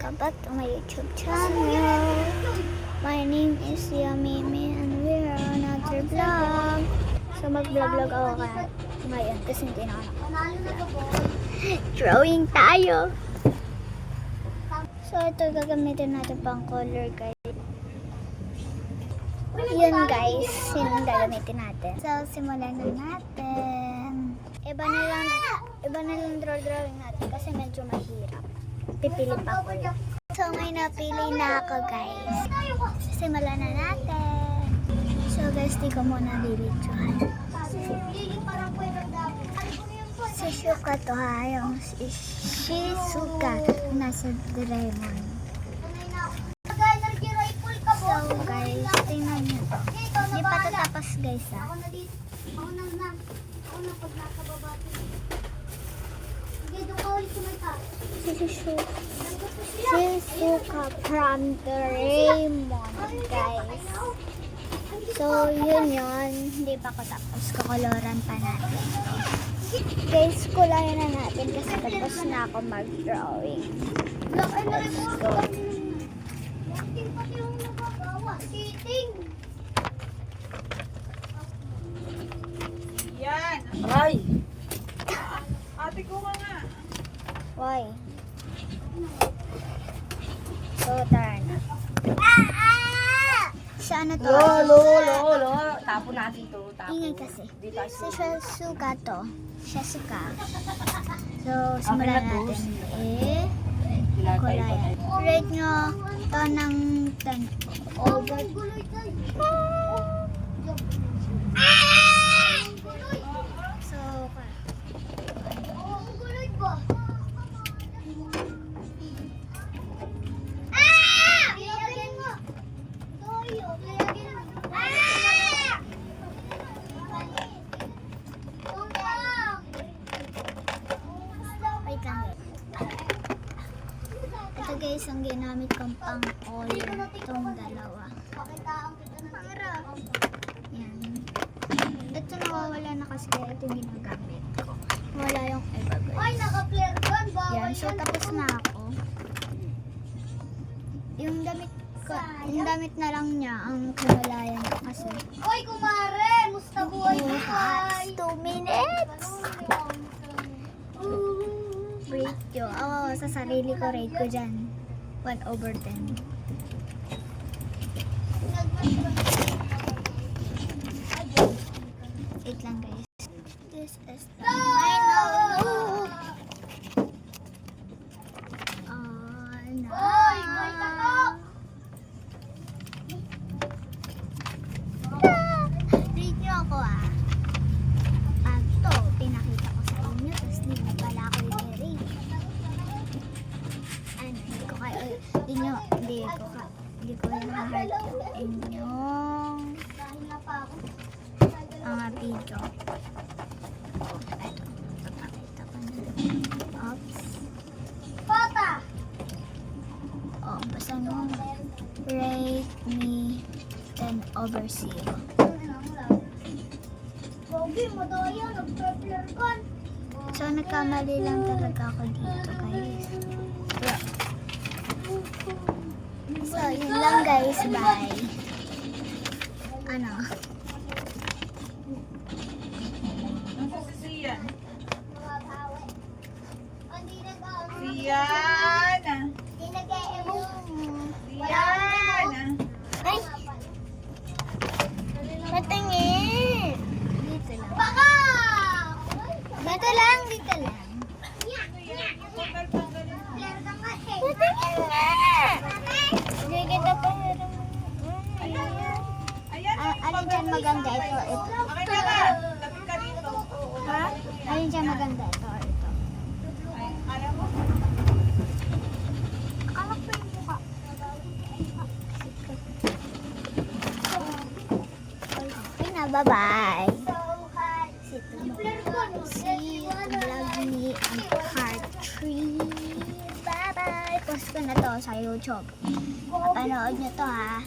Welcome back to my YouTube channel. My name is Yamimi and we're on another vlog. So mag-vlog ako ngayon kasi hindi na ako nakapag-vlog. Drawing tayo. So ito gagamitin natin pang color guys. Yun guys, yun ang gagamitin natin. So simulan na natin. Iba na lang drawing natin kasi medyo mahirap. Pipili pa ko. So ngayon napili na ako guys. Simulan na natin. So guys, di ko muna bibidyohan. Si Shuka to ha, yung Shizuka nasa Doraemon. So guys, tingnan nyo to. Hindi pa ito tapos guys ha. Shizuka from Doraemon guys. So yun. Hindi pa ko tapos. Kakoloran pa natin. Guys, kulayan na natin kasi tapos na ako mag-drawing. Let's go. Yan. Ay. Ate ko nga. Why? So, turn. Siya ano to? Lo. Tapo natin to. Ingay kasi. Dito. Si Shizuka to. Shizuka. So, simulan natin. Kulayan. Rate nyo to ng 10 over. So, wait lang. Ito guys, ang ginamit kong pang oil. Itong dalawa. Yan. Ito nawawala na kasi kaya ito yung ginagamit ko. Wala yung iba guys. Yan. So tapos na ako. Yung damit na lang niya ang kinulayan ko kasi. Oy, kumare! Musta buhay mo, Pai? 2 minutes! Rate ko. Sa sarili ko, rate ko dyan. 1 over 10. Wait lang guys. This is the final look. Oy, may tatok! Rate nyo ako Pag to, pinakita ko sa inyo, tapos di mo pala ako i-rate. Hindi ko na-heart yung inyong mga video. Ito, papakita ko na. Oops. Pata! Basta nung rate me 10 over 0. Pogi, madaya, nag-prepare ka. So, nagkamali lang talaga ako dito, guys. So, yun lang, guys. Bye. Ano? Nasa si Sian. Hindi nag-ano. Sian. Hindi nag-emo. Sian. Ay! Patingin! Dito lang. Baka! Dito lang. Prepare ka nga eh. Patingin nga! Hindi kita pa hirang. Ayan. Alin dyan maganda? Ito. Okay na ba? Lapit ka dito. Ha? Alin dyan maganda? Ito. Ay, kaya mo? Akala ko yung mukha. Okay na, bye-bye. Si vlog ni ang part 3. Bye-bye. Post ko na to sa YouTube. Mapanood nyo to ha.